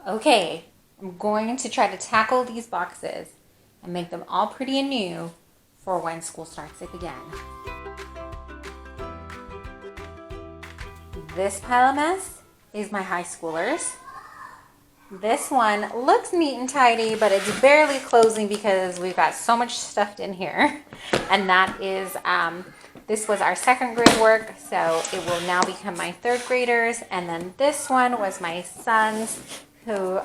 Okay, I'm going to try to tackle these boxes and make them all pretty and new for when school starts up again. This pile of mess is my high schoolers. This one looks neat and tidy, but it's barely closing because we've got so much stuffed in here. And that is, this was our second grade work, so it will now become my third graders. And then this one was my son's, who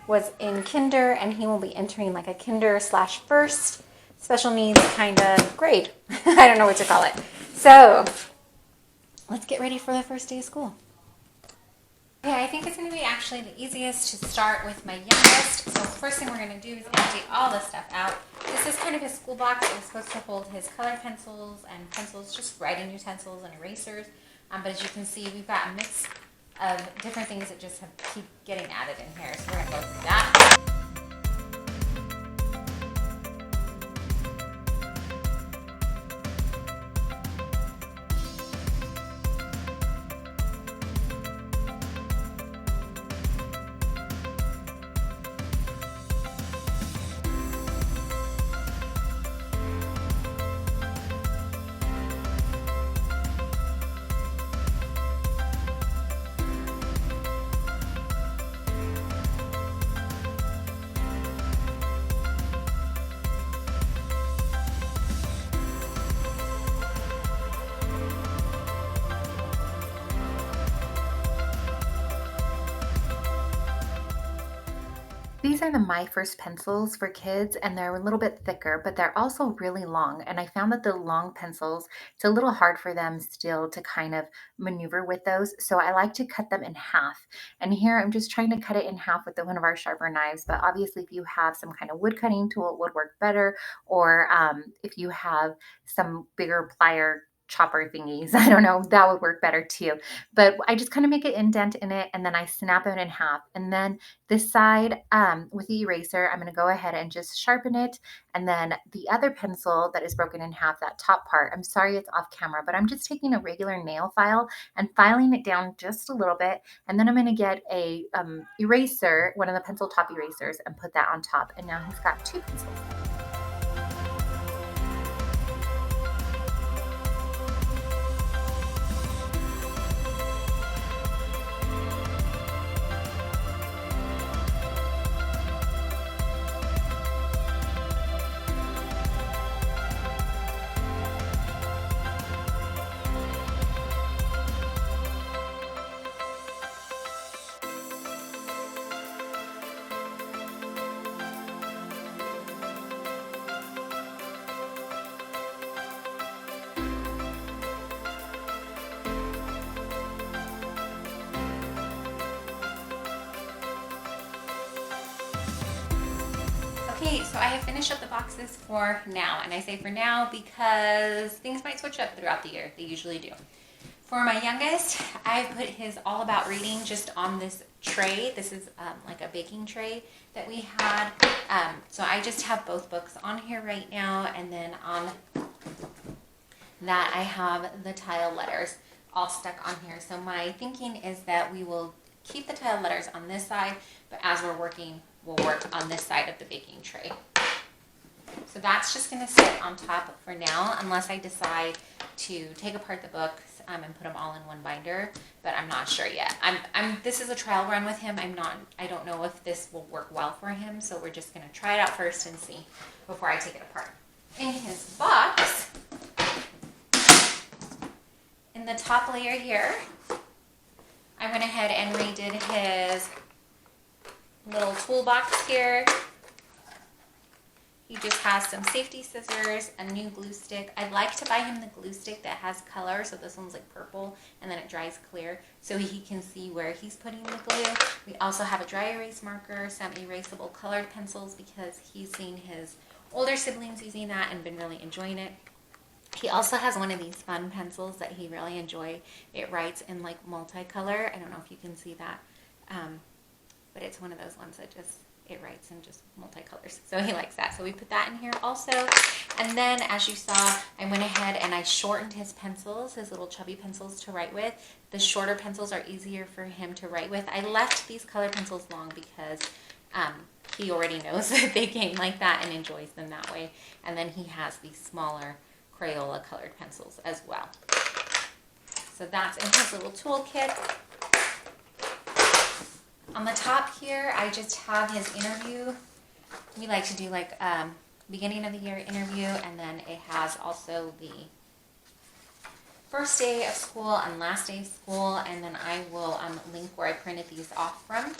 was in kinder, and he will be entering like a kinder slash first special needs kind of grade. I don't know what to call it. So let's get ready for the first day of school. Okay, I think it's going to be actually the easiest to start with my youngest. So the first thing we're going to do is empty all this stuff out. This is kind of his school box. It was supposed to hold his colored pencils and pencils, just writing utensils and erasers. But as you can see, we've got a mix of different things that just keep getting added in here. So we're going to go through that. These are the My First pencils for kids, and they're a little bit thicker, but they're also really long. And I found that the long pencils, it's a little hard for them still to kind of maneuver with those. So I like to cut them in half. And here I'm just trying to cut it in half with one of our sharper knives. But obviously, if you have some kind of wood cutting tool, it would work better. Or if you have some bigger plier chopper thingies, I don't know, that would work better too. But I just kind of make an indent in it, and then I snap it in half. And then this side, with the eraser, I'm going to go ahead and just sharpen it. And then the other pencil that is broken in half, that top part, I'm sorry it's off camera, but I'm just taking a regular nail file and filing it down just a little bit. And then I'm going to get a eraser, one of the pencil top erasers, and put that on top. And now he's got two pencils. Okay, so I have finished up the boxes for now, and I say for now because things might switch up throughout the year. They usually do. For my youngest, I've put his All About Reading just on this tray. This is like a baking tray that we had. So I just have both books on here right now, and then on that I have the tile letters all stuck on here. So my thinking is that we will keep the tile letters on this side, but as we're working, we'll work on this side of the baking tray. So that's just going to sit on top for now, unless I decide to take apart the books and put them all in one binder, but I'm not sure yet. This is a trial run with him. I don't know if this will work well for him, so we're just going to try it out first and see before I take it apart. In his box, in the top layer here, I went ahead and redid his little toolbox here. He just has some safety scissors, a new glue stick. I'd like to buy him the glue stick that has color, so this one's like purple, and then it dries clear, so he can see where he's putting the glue. We also have a dry erase marker, some erasable colored pencils, because he's seen his older siblings using that and been really enjoying it. He also has one of these fun pencils that he really enjoys. It writes in like multicolor. I don't know if you can see that, but it's one of those ones that just it writes in just multicolors. So he likes that. So we put that in here also. And then as you saw, I went ahead and I shortened his pencils, his little chubby pencils to write with. The shorter pencils are easier for him to write with. I left these color pencils long because he already knows that they came like that and enjoys them that way. And then he has these smaller Crayola colored pencils as well. So that's in his little toolkit. On the top here, I just have his interview. We like to do like beginning of the year interview, and then it has also the first day of school and last day of school, and then I will link where I printed these off from.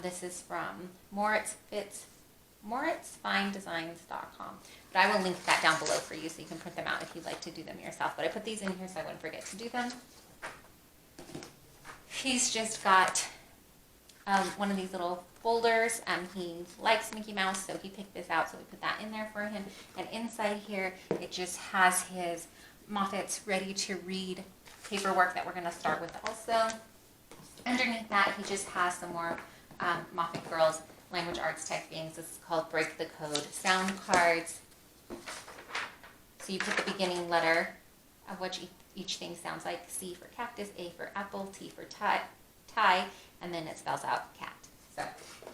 This is from MoritzFineDesigns.com. But I will link that down below for you so you can print them out if you'd like to do them yourself. But I put these in here so I wouldn't forget to do them. He's just got one of these little folders. He likes Mickey Mouse, so he picked this out, so we put that in there for him. And inside here, it just has his Moffat's ready to read paperwork that we're going to start with also. Underneath that, he just has some more Moffat Girls language arts type things. This is called Break the Code sound cards. So you put the beginning letter of what each thing sounds like. C for cactus, A for apple, T for tie, and then it spells out cat. So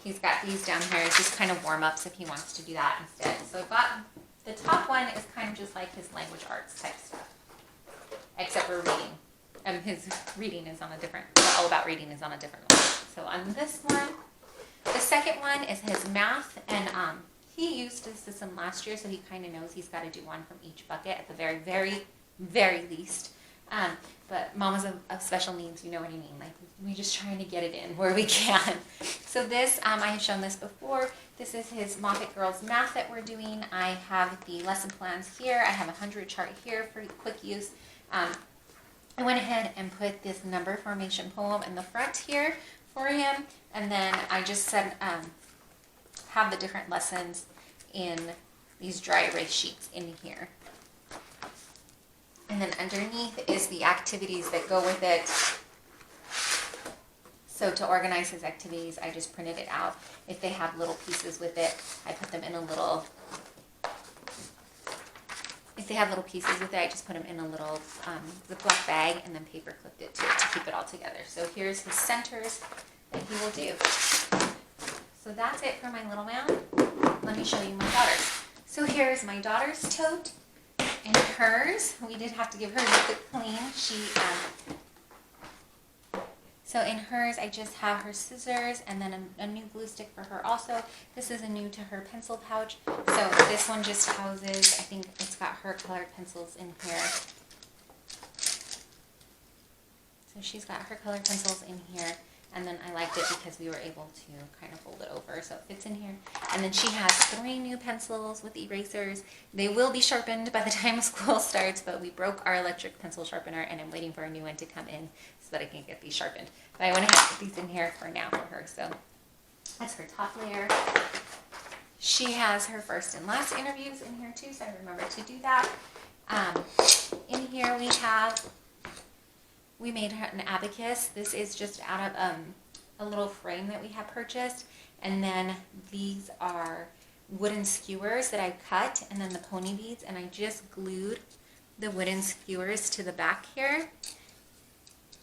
he's got these down here. It's just kind of warm-ups if he wants to do that instead. So I bought the top one is kind of just like his language arts type stuff, except for reading. His reading is on a different, all about reading is on a different level. So on this one, the second one is his math, and he used this system last year, so he kind of knows he's got to do one from each bucket at the very, very, very least. But mamas of special needs, you know what I mean. Like, we're just trying to get it in where we can. So this, I have shown this before. This is his Moffat Girls math that we're doing. I have the lesson plans here. I have a 100 chart here for quick use. I went ahead and put this number formation poem in the front here for him. And then I just said, have the different lessons in these dry erase sheets in here. And then underneath is the activities that go with it. So to organize his activities, I just printed it out. If they have little pieces with it, I put them in a little, if they have little pieces with it, I just put them in a little Ziploc bag and then paper clipped it to keep it all together. So here's his centers that he will do. So that's it for my little man. Let me show you my daughter's. So here's my daughter's tote. In hers, we did have to give her a quick clean. So in hers, I just have her scissors and then a new glue stick for her also. This is a new to her pencil pouch. So this one just houses, I think it's got her colored pencils in here. So she's got her colored pencils in here. And then I liked it because we were able to kind of fold it over so it fits in here. And then she has 3 new pencils with erasers. They will be sharpened by the time school starts, but we broke our electric pencil sharpener and I'm waiting for a new one to come in so that I can get these sharpened. But I went ahead and put these in here for now for her. So that's her top layer. She has her first and last interviews in here too, so I remember to do that. In here we made her an abacus. This is just out of a little frame that we had purchased. And then these are wooden skewers that I cut, and then the pony beads, and I just glued the wooden skewers to the back here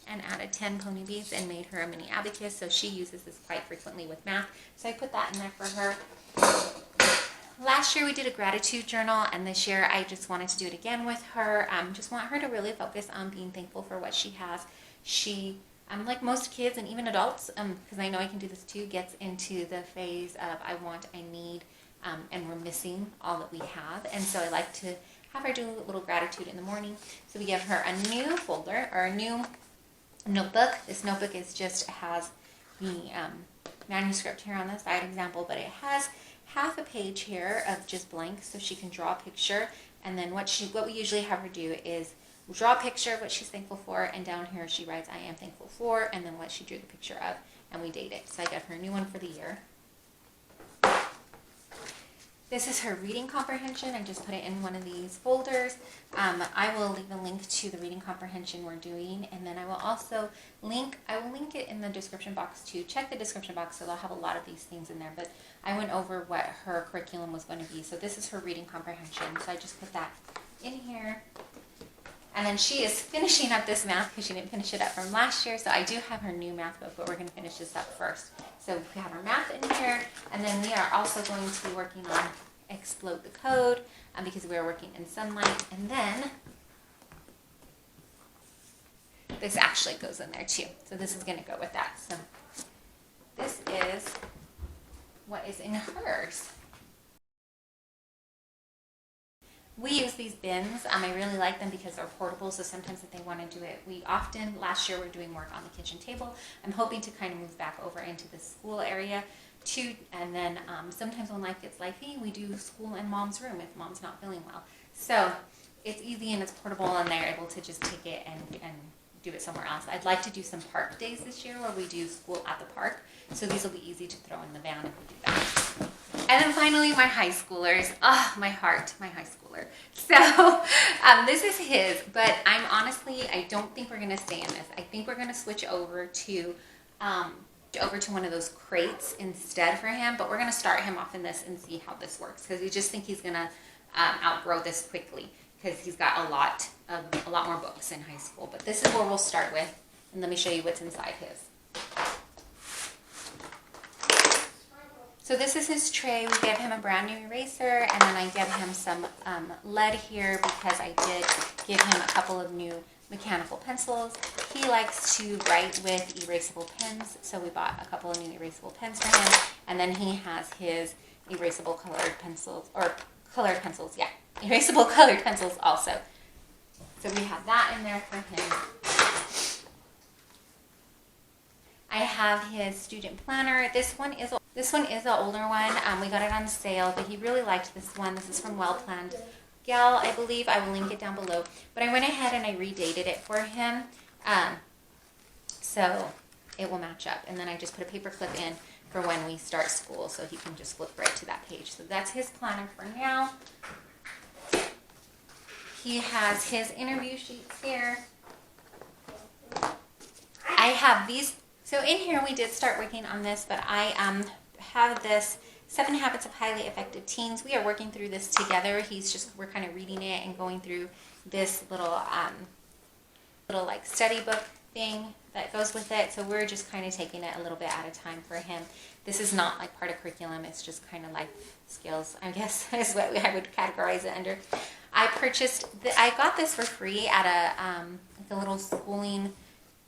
and added 10 pony beads and made her a mini abacus. So she uses this quite frequently with math. So I put that in there for her. Last year we did a gratitude journal, and this year I just wanted to do it again with her. Just want her to really focus on being thankful for what she has. She, like most kids and even adults, because I know I can do this too, gets into the phase of I want, I need, and we're missing all that we have. And so I like to have her do a little gratitude in the morning. So we give her a new folder, or a new notebook. This notebook has the manuscript here on the side example, but it has half a page here of just blank so she can draw a picture. And then what we usually have her do is draw a picture of what she's thankful for, and down here she writes I am thankful for, and then what she drew the picture of, and we date it. So I got her a new one for the year. This is her reading comprehension. I just put it in one of these folders. I will leave a link to the reading comprehension we're doing, and then I will also link it in the description box too. Check the description box, so they'll have a lot of these things in there, but I went over what her curriculum was going to be. So this is her reading comprehension, so I just put that in here. And then she is finishing up this math because she didn't finish it up from last year. So I do have her new math book, but we're going to finish this up first. So we have our math in here, and then we are also going to be working on Explode the Code because we are working in Sunlight. And then this actually goes in there too. So this is going to go with that. So this is what is in hers. We use these bins. I really like them because they're portable, so sometimes if they want to do it, last year we're doing work on the kitchen table. I'm hoping to kind of move back over into the school area too, and then sometimes when life gets lifey, we do school in mom's room if mom's not feeling well. So it's easy and it's portable, and they're able to just take it and do it somewhere else. I'd like to do some park days this year where we do school at the park, so these will be easy to throw in the van if we do that. And then finally, my high schoolers. Oh, my heart, my high schooler. So this is his, but I don't think we're going to stay in this. I think we're going to switch over to one of those crates instead for him, but we're going to start him off in this and see how this works, because we just think he's going to outgrow this quickly because he's got a lot more books in high school. But this is where we'll start with, and let me show you what's inside his. So this is his tray. We gave him a brand new eraser, and then I gave him some lead here because I did give him a couple of new mechanical pencils. He likes to write with erasable pens, so we bought a couple of new erasable pens for him, and then he has his erasable colored pencils also. So we have that in there for him. I have his student planner. This one is an older one. We got it on sale, but he really liked this one. This is from Well Planned Gal, I believe. I will link it down below. But I went ahead and I redated it for him, so it will match up. And then I just put a paper clip in for when we start school, so he can just flip right to that page. So that's his planner for now. He has his interview sheets here. I have these. So in here we did start working on this, but I have this 7 Habits of Highly Effective Teens. We are working through this together. We're kind of reading it and going through this little like study book thing that goes with it. So we're just kind of taking it a little bit at a time for him. This is not like part of curriculum. It's just kind of life skills, I guess, is what I would categorize it under. I got this for free at a little schooling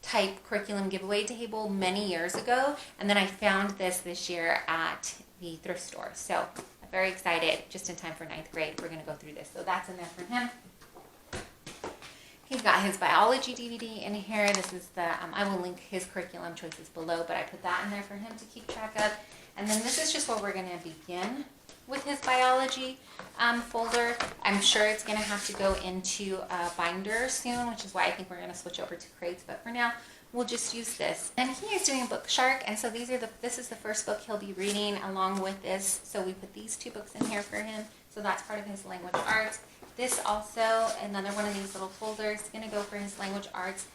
type curriculum giveaway table many years ago, and then I found this year at the thrift store. So I'm very excited. Just in time for 9th grade, we're going to go through this. So that's in there for him. He's got his biology DVD in here. This is I will link his curriculum choices below, but I put that in there for him to keep track of. And then this is just where we're going to begin with his biology folder. I'm sure it's going to have to go into a binder soon, which is why I think we're going to switch over to crates. But for now, we'll just use this. And he is doing Book Shark, and so this is the first book he'll be reading along with this. So we put these 2 books in here for him. So that's part of his language arts. This also, another one of these little folders, is going to go for his language arts.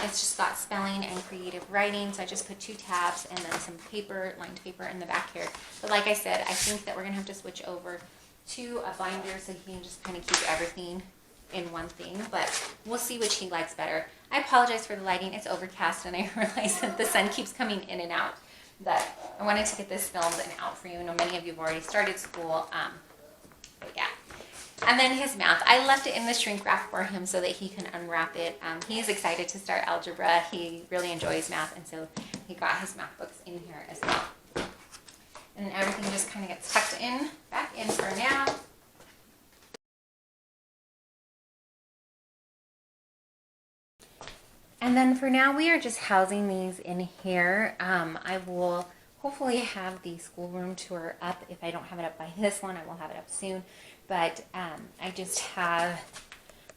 It's just got spelling and creative writing, so I just put 2 tabs and then some paper, lined paper in the back here. But like I said, I think that we're going to have to switch over to a binder so he can just kind of keep everything in one thing, but we'll see which he likes better. I apologize for the lighting. It's overcast, and I realize that the sun keeps coming in and out, but I wanted to get this filmed and out for you. I know many of you have already started school, but yeah. And then his math. I left it in the shrink wrap for him so that he can unwrap it. He's excited to start algebra. He really enjoys math, and so he got his math books in here as well. And everything just kind of gets tucked in, back in for now. And then for now, we are just housing these in here. I will hopefully have the schoolroom tour up. If I don't have it up by this one, I will have it up soon. But I just have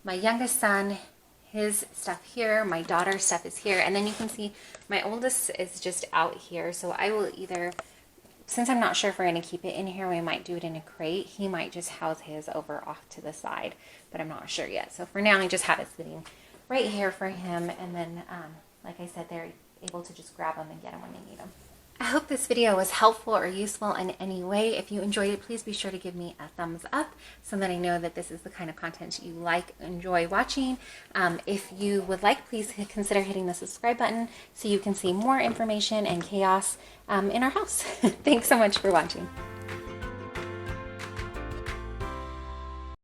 my youngest son, his stuff here, my daughter's stuff is here, and then you can see my oldest is just out here. So I will either since I'm not sure if we're going to keep it in here, we might do it in a crate. He might just house his over off to the side, but I'm not sure yet. So for now, I just have it sitting right here for him. And then, like I said, they're able to just grab them and get them when they need them. I hope this video was helpful or useful in any way. If you enjoyed it, please be sure to give me a thumbs up so that I know that this is the kind of content you enjoy watching. If you would like, please consider hitting the subscribe button so you can see more information and chaos in our house. Thanks so much for watching.